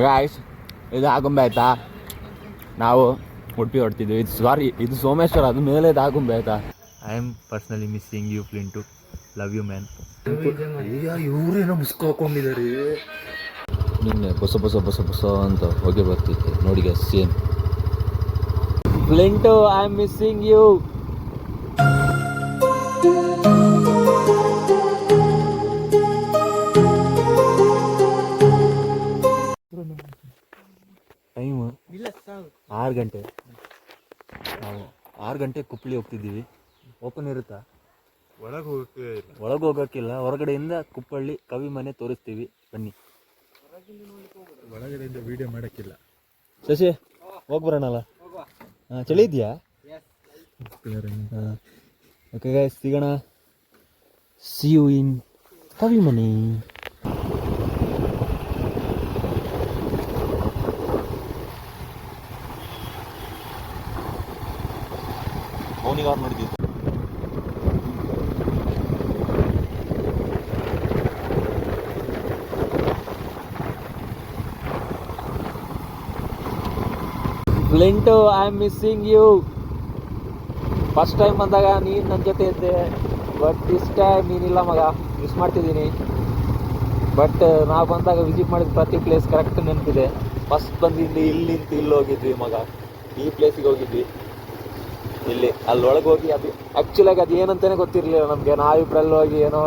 Guys ಇದು ಆಗುಂಬೆ ಆಯ್ತಾ, ನಾವು ಉಡುಪಿ ಹೊಡ್ತಿದ್ವಿ. ಇದು ಸೋಮೇಶ್ವರ, ಅದು ಮೇಲೆ ಇದು ಆಗುಂಬೆ ಆಯ್ತಾ. I am personally missing you Flint, love you man. ಇವರೇನೋ ಮುಸ್ಕೋಕೊಂಡಿದ್ದಾರೆ. ನಿನ್ನೆ ಬೊಸ ಬೊಸ ಬೊಸ ಬೊಸ ಅಂತ ಹೊಗೆ ಬರ್ತಿತ್ತು ನೋಡಿ guys. Same Flint, I am missing you. Time 6 ಗಂಟೆ. ನಾವು 6 ಗಂಟೆ ಕುಪ್ಪಳಿ ಹೋಗ್ತಿದ್ದೀವಿ. ಓಪನ್ ಇರುತ್ತಾ? ಒಳಗೆ ಹೋಗೋಕ್ಕಿಲ್ಲ, ಹೊರಗಡೆಯಿಂದ ಕುಪ್ಪಳ್ಳಿ ಕವಿ ಮನೆ ತೋರಿಸ್ತೀವಿ, ಬನ್ನಿ. ಒಳಗಡೆಯಿಂದ ವಿಡಿಯೋ ಮಾಡೋಕ್ಕಿಲ್ಲ. ಶಶಿ ಹೋಗಿ ಬರೋಣಲ್ಲ? ಹಾಂ, ಚಳಿ ಇದೆಯಾ? ಹಾಂ, ಓಕೆ ಗೈಸ್, ಸಿಗೋಣ. See you in Kavi Mane. ಅವನಿಗೆ ಅವ್ರು ನೋಡಿದ್ದೀವಿ. Flint, I am missing you. First time ಬಂದಾಗ ನೀನು ನನ್ನ ಜೊತೆ ಇದ್ದೆ, ಬಟ್ ದಿಸ್ ಟೈಮ್ ನೀನಿಲ್ಲ ಮಗ. ಮಿಸ್ ಮಾಡ್ತಿದ್ದೀನಿ. ಬಟ್ ನಾವು ಬಂದಾಗ ವಿಸಿಟ್ ಮಾಡಿದ ಪ್ರತಿ ಪ್ಲೇಸ್ ಕರೆಕ್ಟ್ ನೆನಪಿದೆ. ಫಸ್ಟ್ ಬಂದಿದ್ದು ಇಲ್ಲಿಂದ ಇಲ್ಲಿ ಹೋಗಿದ್ವಿ ಮಗ, ಈ ಪ್ಲೇಸಿಗೆ ಹೋಗಿದ್ವಿ. ಇಲ್ಲಿ ಅಲ್ಲೊಳಗೆ ಹೋಗಿ ಅದು ಆ್ಯಕ್ಚುಲಾಗಿ ಅದು ಏನಂತಲೇ ಗೊತ್ತಿರಲಿಲ್ಲ ನಮಗೆ. ನಾವಿಬ್ಬರಲ್ಲಿ ಹೋಗಿ ಏನೋ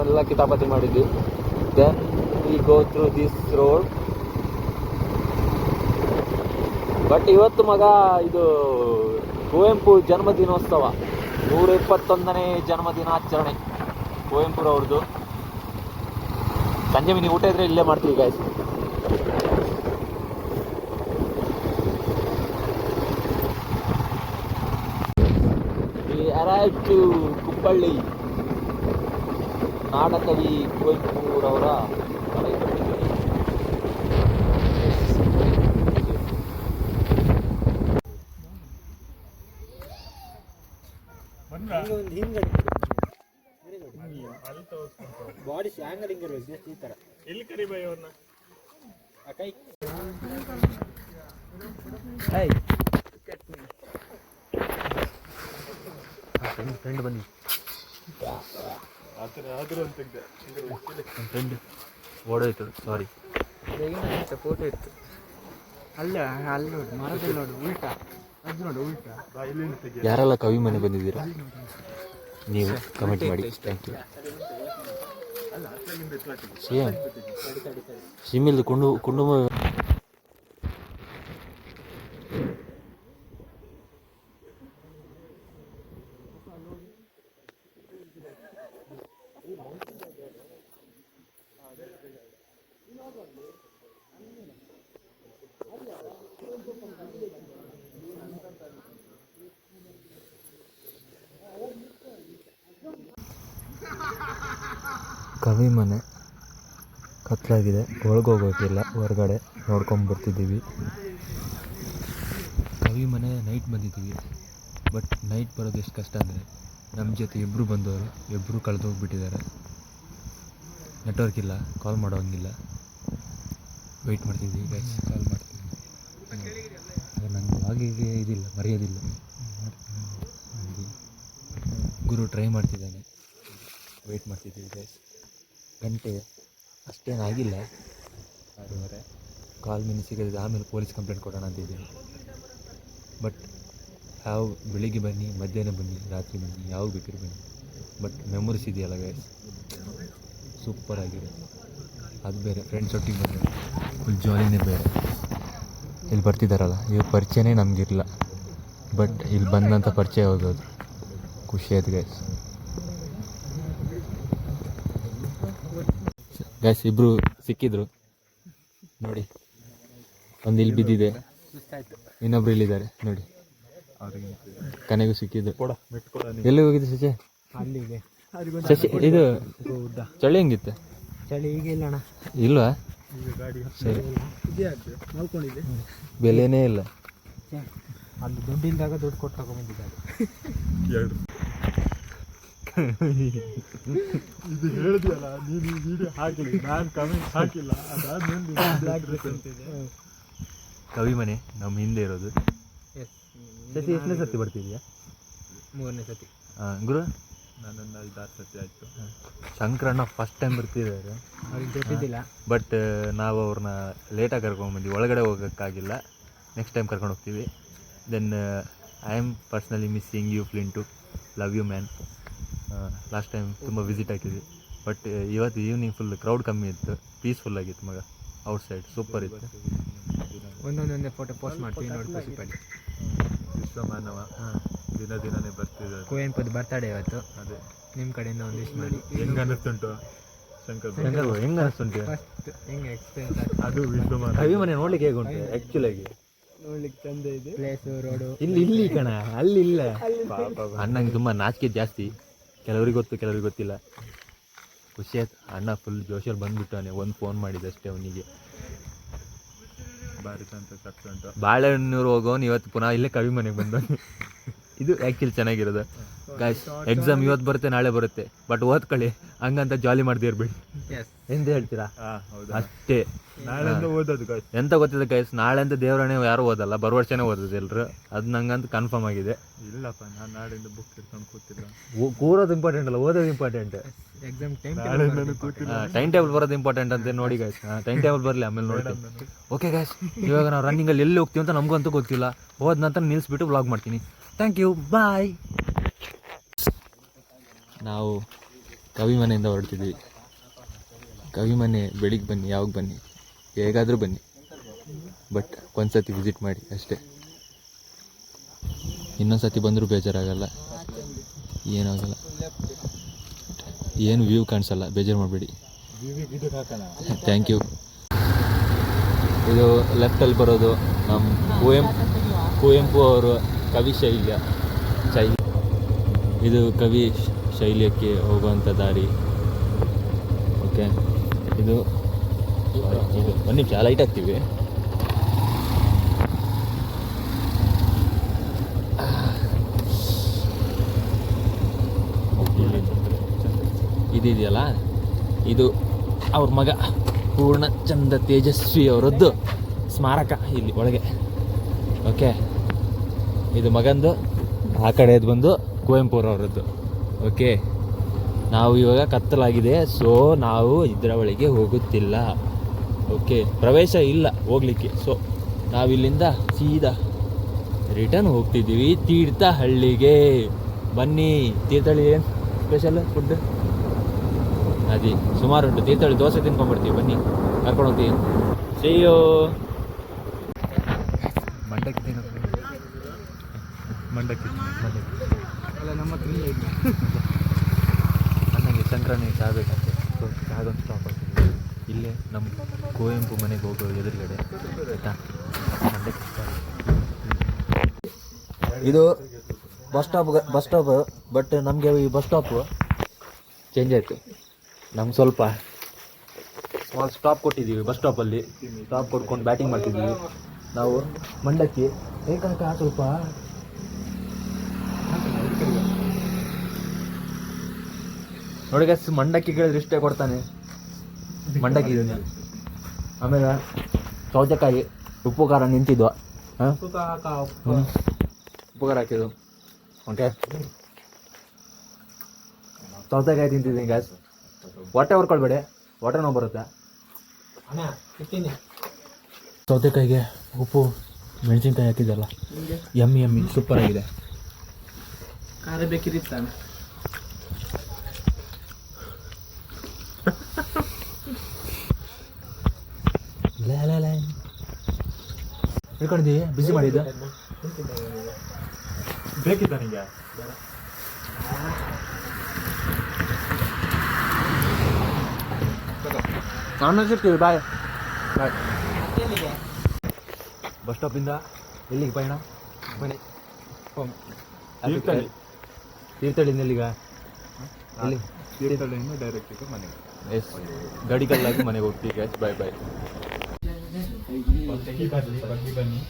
ಎಲ್ಲ ಕಿತಾಪತಿ ಮಾಡಿದ್ವಿ. Then we go through this road. But ಇವತ್ತು ಮಗ ಇದು ಕುವೆಂಪು ಜನ್ಮದಿನೋತ್ಸವ, 121ನೇ ಜನ್ಮದಿನಾಚರಣೆ ಕುವೆಂಪುರವ್ರದ್ದು. ಸಂಜೆ ಮಿನಿ ಊಟ ಇದ್ರೆ ಇಲ್ಲೇ ಮಾಡ್ತೀವಿ ಗಾಯ್ಸ್. Arrive to Kuppalli. ನಾಡಕವಿ ಕುವೆಂಪುರವರ ಬಾಡಿ ಆಂಗಲಿಂಗ್ ಇರಬೇಕು ಈ ಥರ. ಎಲ್ಲಿ ಕರಿಬಾಯಿ ಅವ್ರನ್ನ ಕೈ ಫ್ರೆಂಡ್ ಬನ್ನಿ. ಫ್ರೆಂಡ್ ಓಡೋಯ್ತು, ಸಾರಿ. ಫೋಟೋ ಇತ್ತು ಅಲ್ಲ, ಅಲ್ಲಿ ನೋಡಿ ಮರದಲ್ಲಿ ನೋಡು, ಉಲ್ಟಾ ಅದು ನೋಡು, ಉಲ್ಟಾ. ಯಾರೆಲ್ಲ ಕವಿ ಮನೆ ಬಂದಿದ್ದೀರಾ ನೀವು ಕಮೆಂಟ್ ಮಾಡಿ. Thank you. ಸೇಮ್ ಸಿಮ್ಮಿಲ್ದು ಕುಂಡುಮ. ಕವಿ ಮನೆ ಕತ್ಲಾಗಿದೆ, ಒಳಗೋಗೋಕ್ಕಿಲ್ಲ, ಹೊರಗಡೆ ನೋಡ್ಕೊಂಬರ್ತಿದ್ದೀವಿ. ಕವಿ ಮನೆ ನೈಟ್ ಬಂದಿದ್ದೀವಿ. ಬಟ್ ನೈಟ್ ಬರೋದು ಎಷ್ಟು ಕಷ್ಟ ಅಂದರೆ, ನಮ್ಮ ಜೊತೆ ಇಬ್ಬರು ಬಂದವರು, ಇಬ್ಬರು ಕಳೆದೋಗ್ಬಿಟ್ಟಿದ್ದಾರೆ. ನೆಟ್ವರ್ಕ್ ಇಲ್ಲ, ಕಾಲ್ ಮಾಡೋಂಗಿಲ್ಲ. ವೆಯ್ಟ್ ಮಾಡ್ತಿದ್ದೀವಿ ಗೈಸ್, ಕಾಲ್ ಮಾಡ್ತಿದ್ದೀವಿ. ನನ್ನ ಆಗಿಗೆ ಇದಿಲ್ಲ, ಮರೆಯೋದಿಲ್ಲ. ಗುರು ಟ್ರೈ ಮಾಡ್ತಿದ್ದಾನೆ, ವೆಯ್ಟ್ ಮಾಡ್ತಿದ್ದೀವಿ ಗೈಸ್. ಗಂಟೆ ಅಷ್ಟೇನಾಗಿಲ್ಲ, 6:30. ಕಾಲ್ ಮಿನಿ ಸಿಗೋದಿದೆ, ಆಮೇಲೆ ಪೊಲೀಸ್ ಕಂಪ್ಲೇಂಟ್ ಕೊಡೋಣ ಅಂತಿದ್ದೀನಿ. ಬಟ್ ಯಾವ ಬೆಳಿಗ್ಗೆ ಬನ್ನಿ, ಮಧ್ಯಾಹ್ನ ಬನ್ನಿ, ರಾತ್ರಿ ಬನ್ನಿ, ಯಾವ ಬೇಕಿರು ಬನ್ನಿ. ಬಟ್ ಮೆಮೊರೀಸ್ ಇದೆಯಲ್ಲ ಗೈಸ್, ಸೂಪರ್ ಆಗಿದೆ. ಅದು ಬೇರೆ, ಫ್ರೆಂಡ್ಸ್ ಒಟ್ಟಿಗೆ ಬಂದರೆ ಫುಲ್ ಜಾಲಿನೇ ಬೇರೆ. ಇಲ್ಲಿ ಬರ್ತಿದ್ದಾರಲ್ಲ, ಇವ್ರ ಪರಿಚಯನೇ ನಮಗಿರಲ್ಲ. ಬಟ್ ಇಲ್ಲಿ ಬಂದಂಥ ಪರಿಚಯ ಹೋಗೋದು ಖುಷಿ ಆಯ್ತು ಗೈಸ್. ಗೈಸ್ ಇಬ್ಬರು ಸಿಕ್ಕಿದ್ರು ನೋಡಿ. ಒಂದು ಇಲ್ಲಿ ಬಿದ್ದಿದೆ, ಇನ್ನೊಬ್ರು ಇಲ್ಲಿದ್ದಾರೆ ನೋಡಿ. ಕನೆಗೂ ಸಿಕ್ಕಿದ್ರು. ಎಲ್ಲಿ ಹೋಗಿದ್ದು ಶಶಿ? ಅಲ್ಲಿಗೆ ಶಶಿ ಇದು ಚಳಿ ಹೆಂಗಿತ್ತು? ಚಳಿ ಈಗ ಇಲ್ಲ ಅಣ್ಣ. ಇಲ್ವಾ? ಸರಿ, ಬೆಲೆನೇ ಇಲ್ಲ. ಅಲ್ಲಿ ದುಡ್ಡಿಲ್ದಾಗ ದುಡ್ಡು ಕೊಟ್ಟು ತಗೊಂಡ್ಬಂದಿದ್ದಾರೆ. ಇದು ಹೇಳಿದ್ಯಲ್ಲ ನೀನು ಈ ವಿಡಿಯೋ ಹಾಕಿಲ್ಲ, ನಾನು ಕಮೆಂಟ್ ಹಾಕಿಲ್ಲ, ಅದಾದ್ಮೇಲೆ ಕವಿ ಮನೆ ನಮ್ಮ ಹಿಂದೆ ಇರೋದು. ಸತಿ ಎಷ್ಟನೇ ಸತಿ ಬರ್ತಿದ್ಯಾ? 3ನೇ ಸತಿ. ಗುರು ನಾನೊಂದು 5-6 ಸತಿ ಆಯಿತು. ಶಂಕರಣ್ಣ ಫಸ್ಟ್ ಟೈಮ್ ಬರ್ತಿದ್ದಾರೆ. ಅವ್ರಿಗೆ ಗೊತ್ತಿದ್ದಿಲ್ಲ. ಬಟ್ ನಾವು ಅವ್ರನ್ನ ಲೇಟಾಗಿ ಕರ್ಕೊಂಡ್ಬಂದ್ವಿ, ಒಳಗಡೆ ಹೋಗೋಕ್ಕಾಗಿಲ್ಲ. ನೆಕ್ಸ್ಟ್ ಟೈಮ್ ಕರ್ಕೊಂಡು ಹೋಗ್ತೀವಿ. Then I am personally missing you Flint, love you man. Last time ತುಂಬ ವಿಸಿಟ್ ಹಾಕಿದ್ವಿ, ಬಟ್ ಇವತ್ತು ಈವ್ನಿಂಗ್ ಫುಲ್ ಕ್ರೌಡ್ ಕಮ್ಮಿ ಇತ್ತು, ಪೀಸ್ಫುಲ್ ಆಗಿತ್ತು ಮಗ. ಔಟ್ಸೈಡ್ ಸೂಪರ್ ಇತ್ತು. ಒಂದೊಂದೊಂದೇ ಫೋಟೋ ಪೋಸ್ಟ್ ಮಾಡ್ತೀವಿ, ನೋಡಿ ಖುಷಿ ಪಡಿ. ವಿಶ್ವಮಾನವ ದಿನನೇ ಬರ್ತಿದ್ದಾರೆ. ಕುವೆಂಪುದು ಬರ್ತಡೇ ಇವತ್ತು. ಅದೇ ನಿಮ್ಮ ಕಡೆಯಿಂದ ಒಂದು ವಿಶ್ ಮಾಡಿ. ಹೆಂಗೆ ಅನ್ನಿಸ್ತುಂಟು ಶಂಕರ್? ಹೆಂಗೆ ಅನಿಸ್ತುಂಟು? ಫಸ್ಟ್ ಹೆಂಗೆ ಎಕ್ಸ್ಪೀರಿಯನ್ಸ್ ಆಯ್ತು? ಅದು ವಿಶ್ವಮಾನವ ಕವಿ ಮನೆ ನೋಡ್ಲಿಕ್ಕೆ ಹೇಗೆ ಉಂಟು ಆ್ಯಕ್ಚುಲಾಗಿ? ನೋಡ್ಲಿಕ್ಕೆ ಚಂದ ಇದೆ, ಪ್ಲೇಸು, ರೋಡು. ಇಲ್ಲಿ ಕಣ, ಅಲ್ಲಿ ಇಲ್ಲ. ಅಣ್ಣಂಗೆ ತುಂಬ ನಾಚಿಕೆ ಜಾಸ್ತಿ, ಕೆಲವ್ರಿಗೆ ಗೊತ್ತು ಕೆಲವ್ರಿಗೆ ಗೊತ್ತಿಲ್ಲ. ಖುಷಿ ಆಯ್ತು. ಅಣ್ಣ ಫುಲ್ ಜೋಶಲ್ಲಿ ಬಂದ್ಬಿಟ್ಟಾನೆ. ಒಂದು ಫೋನ್ ಮಾಡಿದೆ ಅಷ್ಟೇ ಅವನಿಗೆ. ಭಾರಿ ಅಂತ ಕಟ್ಕೊಂಡು ಬಾಳೆಹಣ್ಣೂರು ಹೋಗೋನು ಇವತ್ತು ಪುನಃ ಇಲ್ಲೇ ಕವಿ ಮನೆಗೆ ಬಂದವನು. ಇದು ಆ್ಯಕ್ಚುಲಿ ಚೆನ್ನಾಗಿರೋದು ಗಾಯ್ಸ್. ಎಕ್ಸಾಮ್ ಇವತ್ತು ಬರುತ್ತೆ ನಾಳೆ ಬರುತ್ತೆ, ಬಟ್ ಓದ್ಕೊಳ್ಳಿ, ಹಂಗಂತ ಜಾಲಿ ಮಾಡ್ದೇ ಇರ್ಬೇಡಿ. ಎಸ್, ಎಂತ ಹೇಳ್ತೀರಾ? ಹೌದು. ಅಷ್ಟೇ. ನಾಳೆಯಿಂದ ಓದೋದು ಗಾಯ್ಸ್. ಎಂತ ಗೊತ್ತಿದೆ ಗೈಸ್, ನಾಳೆ ಅಂತ ದೇವರಣೆ ಯಾರು ಓದಲ್ಲ, ಬರುವ ವರ್ಷನೇ ಓದೋದು ಎಲ್ಲರೂ. ಅದು ನಂಗಂತ ಕನ್ಫರ್ಮ್ ಆಗಿದೆ. ಇಲ್ಲಪ್ಪ, ನಾನು ನಾಳೆಯಿಂದ ಬುಕ್ ಇಟ್ಕೊಂಡು ಕೂತಿಲ್ಲ. ಕೂರೋದು ಇಂಪಾರ್ಟೆಂಟ್ ಅಲ್ಲ, ಓದೋದು ಇಂಪಾರ್ಟೆಂಟ್. ಎಕ್ಸಾಮ್ ಟೈಮ್ ನಾಳೆಯಿಂದ ಕೂತಿಲ್ಲ. ಟೈಮ್ ಟೇಬಲ್ ಬರೋದು ಇಂಪಾರ್ಟೆಂಟ್ ಅಂತ ನೋಡಿ ಗೈಸ್. ಟೈಮ್ ಟೇಬಲ್ ಬರಲಿ, ಆಮೇಲೆ ನೋಡ್ತೀನಿ. ಓಕೆ ಗೈಸ್, ಇವಾಗ ನಾವು ರನ್ನಿಂಗಲ್ಲಿ ಎಲ್ಲಿ ಹೋಗ್ತೀವಿ ಅಂತ ನಮಗಂತೂ ಗೊತ್ತಿಲ್ಲ. ಹೋದ ನಂತರ ನಿಲ್ಲಿಸ್ಬಿಟ್ಟು ವ್ಲಾಗ್ ಮಾಡ್ತೀನಿ. ಥ್ಯಾಂಕ್ ಯು, ಬಾಯ್. ನಾವು ಕವಿ ಮನೆಯಿಂದ ಹೊರಡ್ತಿದ್ವಿ. ಕವಿ ಮನೆ ಬೆಳಿಗ್ಗೆ ಬನ್ನಿ, ಯಾವಾಗ ಬನ್ನಿ, ಹೇಗಾದರೂ ಬನ್ನಿ, ಬಟ್ ಒಂದು ಸತಿ ವಿಸಿಟ್ ಮಾಡಿ ಅಷ್ಟೇ. ಇನ್ನೊಂದು ಸತಿ ಬಂದರೂ ಬೇಜಾರಾಗಲ್ಲ, ಏನಾಗಲ್ಲ, ಏನು ವ್ಯೂ ಕಾಣಿಸಲ್ಲ, ಬೇಜಾರು ಮಾಡಬೇಡಿ. Thank you. ಇದು ಲೆಫ್ಟಲ್ಲಿ ಬರೋದು ನಮ್ಮ ಕುವೆಂಪು ಅವರು ಕವಿ ಶೈಲಿ. ಇದು ಕವಿ ಶೈಲಿಯಕ್ಕೆ ಹೋಗುವಂಥ ದಾರಿ. ಓಕೆ, ಇದು ಒಂದು ನಿಮಿಷ ಲೈಟ್ ಹಾಕ್ತೀವಿ. ಇದೆಯಲ್ಲ, ಇದು ಅವ್ರ ಮಗ ಪೂರ್ಣಚಂದ್ರ ತೇಜಸ್ವಿ ಅವರದ್ದು ಸ್ಮಾರಕ ಇಲ್ಲಿ ಒಳಗೆ. ಓಕೆ, ಇದು ಮಗಂದು, ಆ ಕಡೆದು ಬಂದು ಕುವೆಂಪುರವರದ್ದು. ಓಕೆ, ನಾವು ಇವಾಗ ಕತ್ತಲಾಗಿದೆ, ಸೊ ನಾವು ಇದರ ಒಳಗೆ ಹೋಗುತ್ತಿಲ್ಲ. ಓಕೆ, ಪ್ರವೇಶ ಇಲ್ಲ ಹೋಗ್ಲಿಕ್ಕೆ. ಸೊ ನಾವಿಲ್ಲಿಂದ ಸೀದಾ ರಿಟರ್ನ್ ಹೋಗ್ತಿದ್ದೀವಿ ತೀರ್ಥಹಳ್ಳಿಗೆ. ಬನ್ನಿ, ತೀರ್ಥಹಳ್ಳಿ ಏನು ಸ್ಪೆಷಲ್ ಫುಡ್? ಅದೇ ಸುಮಾರು ಉಂಟು. ತೀರ್ಥಹಳ್ಳಿ ದೋಸೆ ತಿನ್ಕೊಂಡ್ಬರ್ತೀವಿ, ಬನ್ನಿ, ಕರ್ಕೊಂಡು ಹೋಗ್ತೀವಿ. ಸೇಯೋ ಮಂಡಕ್ಕಿ ಅಲ್ಲ, ನಮ್ಮ ಹತ್ರ ಇಲ್ಲ ಈಗ. ನನಗೆ ಸಂಕ್ರಾಂತಿ ಚಹಾ ಬೇಕಂತೆ, ಸೊ ಚಹಾಗೊಂದು ಸ್ಟಾಪ್ ಆಗ್ತದೆ ಇಲ್ಲೇ ನಮ್ಮ ಕುವೆಂಪು ಮನೆಗೆ ಹೋಗೋ ಎದುರುಗಡೆ, ಆಯಿತಾ? ಮಂಡಕ್ಕಿ ಇದು ಬಸ್ ಸ್ಟಾಪ್, ಬಟ್ ನಮಗೆ ಈ ಬಸ್ ಸ್ಟಾಪು ಚೇಂಜ್ ಆಯಿತು. ನಮ್ಗೆ ಸ್ವಲ್ಪ ಸ್ಮಾಲ್ ಸ್ಟಾಪ್ ಕೊಟ್ಟಿದ್ದೀವಿ. ಬಸ್ ಸ್ಟಾಪಲ್ಲಿ ಸ್ಟಾಪ್ ಕೊಟ್ಕೊಂಡು ಬ್ಯಾಟಿಂಗ್ ಮಾಡ್ತಿದ್ದೀವಿ ನಾವು. ಮಂಡಕ್ಕಿ ಏಕಂತ ಸ್ವಲ್ಪ ನೋಡಿ ಗಸ್, ಮಂಡಕ್ಕಿ ಕೇಳಿದ್ರೆ ಇಷ್ಟೇ ಕೊಡ್ತಾನೆ. ಮಂಡಕ್ಕಿ ಇದನ್ನು, ಆಮೇಲೆ ಸೌತೆಕಾಯಿ ಉಪ್ಪು ಖಾರ ನಿಂತಿದ್ವು. ಹಾಂ, ಉಪ್ಪು ಖಾರ ಹಾಕಿದ್ದು. ಓಕೆ, ಸೌತೆಕಾಯಿ ತಿಂತಿದ್ದೀನಿ ಗ್ಯಾಸ್. ಹೊಟ್ಟೆ ಹೊರ್ಕೊಳ್ಬೇಡಿ, ಹೊಟ್ಟೆ ನೋವು ಬರುತ್ತೆ. ಸೌತೆಕಾಯಿಗೆ ಉಪ್ಪು ಮೆಣಸಿನ್ಕಾಯಿ ಹಾಕಿದ್ದಲ್ಲ, ಯಮ್ಮಿ ಸೂಪರ್ ಆಗಿದೆ. ಖಾರ ಬೇಕಿರಿತ್ತಾನ. ಹೇಳ್ಕೊಂಡಿದ್ದೀವಿ, ಬಿಸಿ ಮಾಡಿದ್ದು ಬೇಕಿತ್ತ ನಿಂಗೆ? ನಾನು ಸಿಗ್ತೀವಿ. ಬಾಯ್ ಬಾಯ್. ಬಸ್ ಸ್ಟಾಪಿಂದ ಎಲ್ಲಿಗೆ ಪಯಣ? ಮನೆ. ತೀರ್ಥಹಳ್ಳಿಯಿಂದ ಎಲ್ಲಿಗ? ಎಲ್ಲಿ? ತೀರ್ಥಹಳ್ಳಿಯಿಂದ ಡೈರೆಕ್ಟ್ ಮನೆಗೆ. ಎಸ್, ಗಾಡಿ ಕಲ್ಲಾಗಿ ಮನೆಗೆ ಹೋಗ್ತೀವಿ ಗ್ಯಾಸ್. ಬಾಯ್ ಬಾಯ್. ಬನ್ನಿ.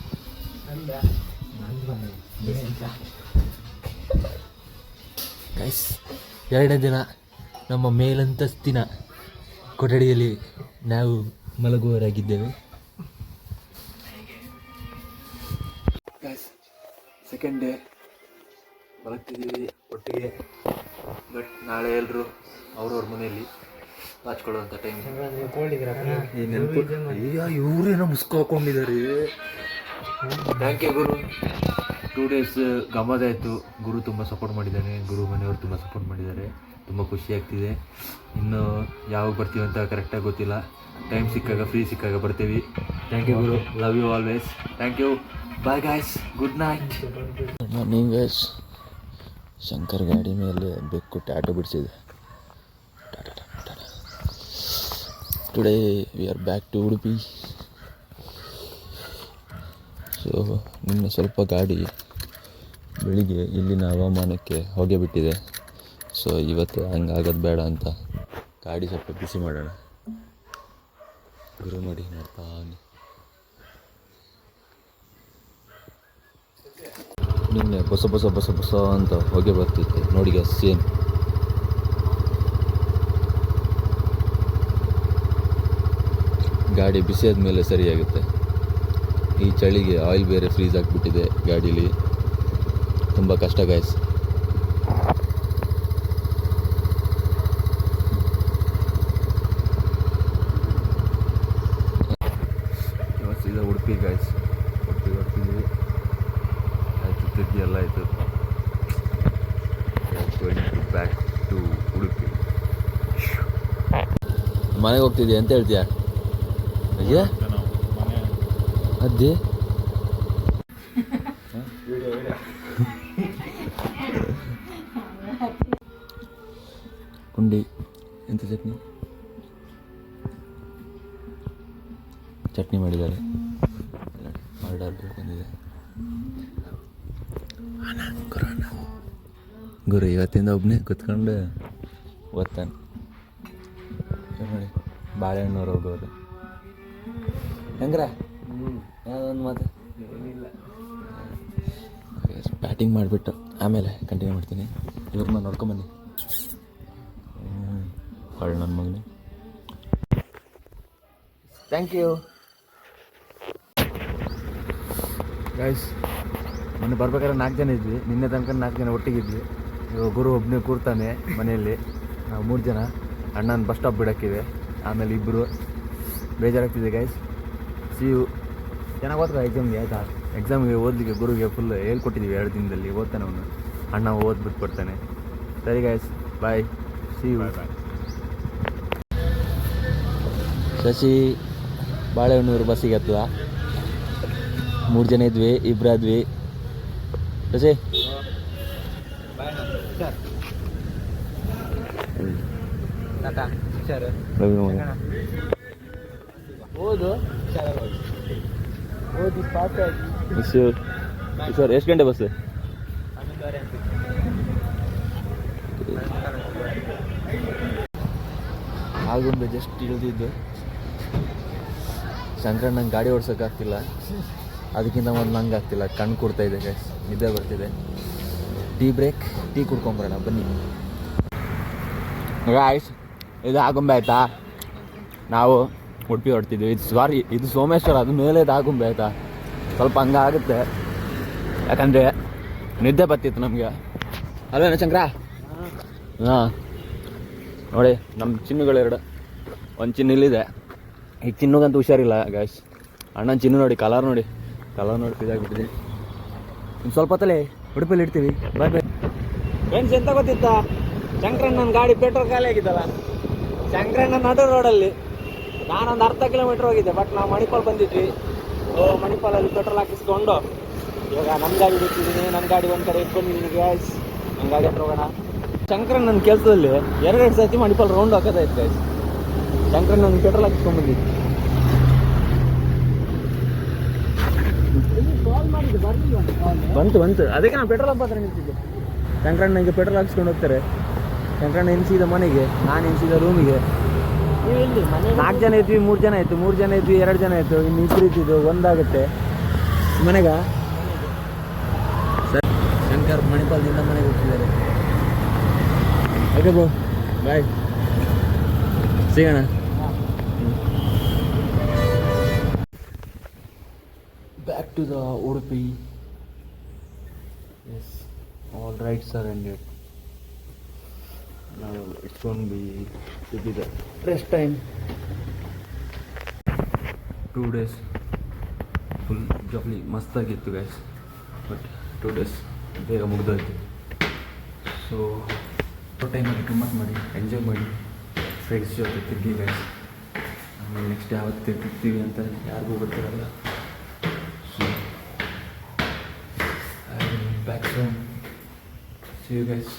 ಗೈಸ್, ಎರಡನೇ ದಿನ ನಮ್ಮ ಮೇಲಂತಸ್ತಿನ ಕೊಠಡಿಯಲ್ಲಿ ನಾವು ಮಲಗುವವರಾಗಿದ್ದೇವೆ. ಸೆಕೆಂಡ್ ಡೇ ಮಲಗ್ತಿದ್ದೀವಿ ಒಟ್ಟಿಗೆ. ಬಟ್ ನಾಳೆ ಎಲ್ಲರೂ ಅವ್ರವ್ರ ಮನೆಯಲ್ಲಿ ಹಚ್ಕೊಳ್ಳುವಂಥ ಟೈಮ್. ಈ ನೆನಪು ಈಗ ಇವರೇನೋ ಮುಸ್ಕು ಹಾಕೊಂಡಿದ್ದಾರೆ. ಥ್ಯಾಂಕ್ ಯು ಗುರು. 2 days ಗಮ್ಮತ್ತಾಯಿತು. ಗುರು ತುಂಬ ಸಪೋರ್ಟ್ ಮಾಡಿದ್ದಾನೆ, ಗುರು ಮನೆಯವರು ತುಂಬ ಸಪೋರ್ಟ್ ಮಾಡಿದ್ದಾರೆ. ತುಂಬ ಖುಷಿ ಆಗ್ತಿದೆ. ಇನ್ನು ಯಾವಾಗ ಬರ್ತೀವಿ ಅಂತ ಕರೆಕ್ಟಾಗಿ ಗೊತ್ತಿಲ್ಲ. ಟೈಮ್ ಸಿಕ್ಕಾಗ ಫ್ರೀ ಸಿಕ್ಕಾಗ ಬರ್ತೀವಿ. ಥ್ಯಾಂಕ್ ಯು ಗುರು, love you always. Thank you, bye guys, good night. Good morning guys. Shankar ಗಾಡಿ ಮೇಲೆ ಬೆಕ್ಕು ಟ್ಯಾಟೋ ಬಿಡಿಸಿದೆ. Today we are back to Udupi. So ನಿನ್ನೆ ಸ್ವಲ್ಪ ಗಾಡಿ ಬೆಳಿಗ್ಗೆ ಇಲ್ಲಿನ ಹವಾಮಾನಕ್ಕೆ ಹೊಗೆ ಬಿಟ್ಟಿದೆ. ಸೊ ಇವತ್ತು ಹಂಗಾಗೋದು ಬೇಡ ಅಂತ ಗಾಡಿ ಸ್ವಲ್ಪ ಬಿಸಿ ಮಾಡೋಣ. ಗುರು ನೋಡಿ ನೋಡ್ತಾನೆ. ನಿನ್ನೆ ಬಸ ಬಸ ಬಸ ಬಸ ಅಂತ ಹೊಗೆ ಬರ್ತಿತ್ತು ನೋಡಿ ಗ್ಯಾಸ್. ಸೇಮ್ ಗಾಡಿ ಬಿಸಿ ಆದಮೇಲೆ ಸರಿಯಾಗುತ್ತೆ. ಈ ಚಳಿಗೆ ಆಯಿಲ್ ಬೇರೆ ಫ್ರೀಸ್ ಆಗಿಬಿಟ್ಟಿದೆ ಗಾಡೀಲಿ. ತುಂಬ ಕಷ್ಟ ಗಾಯ್ಸ್. ಇವತ್ತು ಉಡುಪಿ ಗಾಯ್ಸ್. ಉಡುಪಿ ಹೊಡ್ತಿದ್ವಿ ಆಯಿತು, ತಿರುಗಿ ಎಲ್ಲ ಆಯಿತು. Back to Udupi. ಮನೆಗೆ ಹೋಗ್ತಿದ್ದೆ ಅಂತ ಹೇಳ್ತೀಯ? ಅಯ್ಯ ಅದೇ ಪುಂಡಿ ಎಂತ ಚಟ್ನಿ ಮಾಡಿದ್ದಾರೆ. ಆರ್ಡರ್ ಬಂದಿದೆ. ಗುರು ಇವತ್ತಿಂದ ಒಬ್ಬನೇ ಕುತ್ಕೊಂಡು ಓದ್ತಾನೆ ನೋಡಿ. ಬಾಳೆಹಣ್ಣವ್ರು ಹೋಗೋರು ಹೆಂಗ್ರ ಯಾವುದೊಂದು ಮಾತು ಬ್ಯಾಟಿಂಗ್ ಮಾಡಿಬಿಟ್ಟು ಆಮೇಲೆ ಕಂಟಿನ್ಯೂ ಮಾಡ್ತೀನಿ. ಇವ್ರನ್ನ ನೋಡ್ಕೊಂಬನ್ನಿ. ಹೊಳ್ಳಿ ನನ್ನ ಮಗನೇ. Thank you guys. ಮೊನ್ನೆ ಬರ್ಬೇಕಾದ್ರೆ 4 ಜನ ಇದ್ವಿ. ನಿನ್ನೆ ತನಕ 4 ಜನ ಒಟ್ಟಿಗಿದ್ವಿ. ಇವಾಗ ಗುರು ಒಬ್ಬನೇ ಕೂರ್ತಾನೆ ಮನೆಯಲ್ಲಿ. ನಾವು 3 ಜನ. ಅಣ್ಣನ ಬಸ್ ಸ್ಟಾಪ್ ಬಿಡೋಕ್ಕಿದೆ. ಆಮೇಲೆ ಇಬ್ಬರು. ಬೇಜಾರಾಗ್ತಿದೆ ಗೈಸ್. C you. ಚೆನ್ನಾಗಿ ಓದ್ಕೊ ಎಕ್ಸಾಮ್ಗೆ ಆಯಿತಾ? ಎಕ್ಸಾಮ್ಗೆ ಓದಲಿಕ್ಕೆ ಗುರುಗೆ ಫುಲ್ ಹೇಳ್ಕೊಟ್ಟಿದ್ದೀವಿ 2 ದಿನದಲ್ಲಿ. ಓದ್ತಾನೆ ಅವನು. ಅಣ್ಣ ಓದ್ಬಿಟ್ಟು ಬರ್ತಾನೆ. ಸರಿ guys, bye, see you. Shashi ಬಾಳೆಹಣ್ಣೂರು ಬಸ್ಸಿಗೆ ಹತ್ತದ. 3 ಜನ ಇದ್ವಿ, ಇಬ್ಬರಾದ್ವಿ. ಶಶಿ ಓದು ಸರ್. ಎಷ್ಟು ಗಂಟೆ ಬಸ್? ಆಗುಂಬೆ ಜಸ್ಟ್ ಇಳಿದಿದ್ದು. ಸಂಕ್ರಣ್ಣಂಗೆ ಗಾಡಿ ಓಡ್ಸೋಕ್ಕಾಗ್ತಿಲ್ಲ. ಅದಕ್ಕಿಂತ ಮೊದಲು ನಂಗೆ ಆಗ್ತಿಲ್ಲ. ಕಣ್ಣು ಕೊಡ್ತಾ ಇದೆ ಗೈಸ್, ನಿದ್ದೆ ಬರ್ತಿದೆ. ಟೀ ಬ್ರೇಕ್, ಟೀ ಕುಡ್ಕೊಂಬರೋಣ ಬನ್ನಿ ಗಾಯ್ಸ್. ಇದು ಆಗುಂಬೆ ಆಯಿತಾ? ನಾವು ಉಡುಪಿ ಹೊಡ್ತಿದ್ವಿ. ಇದು ಸೋಮೇಶ್ವರ, ಅದು ಮೇಲೆ ಇದು ಆಗುಂಬೆ ಆಯಿತಾ? ಸ್ವಲ್ಪ ಹಂಗಾಗುತ್ತೆ, ಯಾಕಂದರೆ ನಿದ್ದೆ ಬರ್ತಿತ್ತು ನಮಗೆ. ಅಲ್ವೇನ ಶಂಕರ? ಹಾಂ ನೋಡಿ, ನಮ್ಮ ಚಿನ್ನುಗಳೆರಡು. ಒಂದು ಚಿನ್ನು ಇಲ್ಲಿದೆ. ಈಗ ಚಿನ್ನುಗಂತೂ ಹುಷಾರಿಲ್ಲ ಗಾಯ್ಸ್. ಅಣ್ಣನ ಚಿನ್ನು ನೋಡಿ, ಕಲರ್ ನೋಡಿ ಇದಾಗ್ಬಿಟ್ಟಿದ್ದೀನಿ. ಇನ್ನು ಸ್ವಲ್ಪ ಹೊತ್ತಲ್ಲಿ ಉಡುಪಿಯಲ್ಲಿ ಇಡ್ತೀವಿ. ಬಾಯ್ ಬಾಯ್ ಫ್ರೆಂಡ್ಸ್. ಎಂತ ಗೊತ್ತಿತ್ತಾ? ಶಂಕರಣ್ಣನ ಗಾಡಿ ಪೆಟ್ರೋಲ್ ಖಾಲಿ ಆಗಿತ್ತಲ್ಲ. ಶಂಕರಣ್ಣನ ನಡು ರೋಡಲ್ಲಿ ನಾನೊಂದು ಅರ್ಧ ಕಿಲೋಮೀಟ್ರ್ ಹೋಗಿದ್ದೆ. ಬಟ್ ನಾವು ಮಣಿಪಾಲ್ ಬಂದಿದ್ವಿ. ಮಣಿಪಾಲಲ್ಲಿ ಪೆಟ್ರೋಲ್ ಹಾಕಿಸ್ಕೊಂಡು ಇವಾಗ ನಮ್ಮ ಗಾಡಿ ಬಿಟ್ಟಿದ್ದೀನಿ. ನನ್ನ ಗಾಡಿ ಒಂದು ಕಡೆ ಇಟ್ಕೊಂಡಿದ್ದೀನಿ ಗ್ಯಾಸ್. ನನ್ನ ಗಾಡಿ ಹತ್ರ ಹೋಗೋಣ. ಶಂಕರಣ್ಣನ ಕೆಲಸದಲ್ಲಿ 2 ಸರ್ತಿ ಮಣಿಪಾಲ್ ರೌಂಡ್ ಹಾಕೋದಾಯ್ತು ಗೈಸ್. ಶಂಕರಣ್ಣನ ಪೆಟ್ರೋಲ್ ಹಾಕಿಸ್ಕೊಂಡ್ಬಂದಿದ್ದು. ಬಂತು ಅದಕ್ಕೆ ನಾನು ಪೆಟ್ರೋಲ್ ಹಬ್ಬ ಹತ್ರ ನಿಂತಿದ್ದೆ. ಶಂಕರಣ್ಣನಿಗೆ ಪೆಟ್ರೋಲ್ ಹಾಕಿಸ್ಕೊಂಡು ಹೋಗ್ತಾರೆ. ಶಂಕರಣ್ಣ ಎನಿಸಿದ ಮನೆಗೆ, ನಾನು ಎನಿಸಿದ ರೂಮಿಗೆ. 4 ಜನ ಇದ್ವಿ, 3 ಜನ ಆಯಿತು. 3 ಜನ ಇದ್ವಿ, 2 ಜನ ಆಯಿತು. ಇನ್ನು ಇಬ್ಬರು ಇದ್ದಿದ್ದು ಒಂದಾಗುತ್ತೆ ಮನೆಗ. ಸರ್, ಶಂಕರ್ ಮಣಿಪಾಲದಿಂದ ಮನೆಗೆ ಹೋಗ್ತಿದ್ದಾರೆ. ಓಕೆ ಬ್ರೋ ಬಾಯ್, ಸಿಗೋಣ. Back to the Udupi. Yes, all rights are ended. Now it's going to be the rest time. 2 days full ಜಾಬ್ಲಿ ಮಸ್ತಾಗಿತ್ತು ಗೈಸ್, ಬಟ್ 2 days ಬೇಗ ಮುಗಿದೋಯ್ತು. ಸೊ ಟೈಮಲ್ಲಿ ಗಮ್ಮತ್ತು ಮಾಡಿ, ಎಂಜಾಯ್ ಮಾಡಿ, ಫ್ರೆಂಡ್ಸ್ ಜೊತೆ ತಿರುಗಿ ಗೈಸ್. ಆಮೇಲೆ ನೆಕ್ಸ್ಟ್ ಯಾವತ್ತು ತಿರ್ತೀವಿ ಅಂತ ಯಾರಿಗೂ ಗೊತ್ತಿರಲ್ಲ. So I will back soon. See you guys.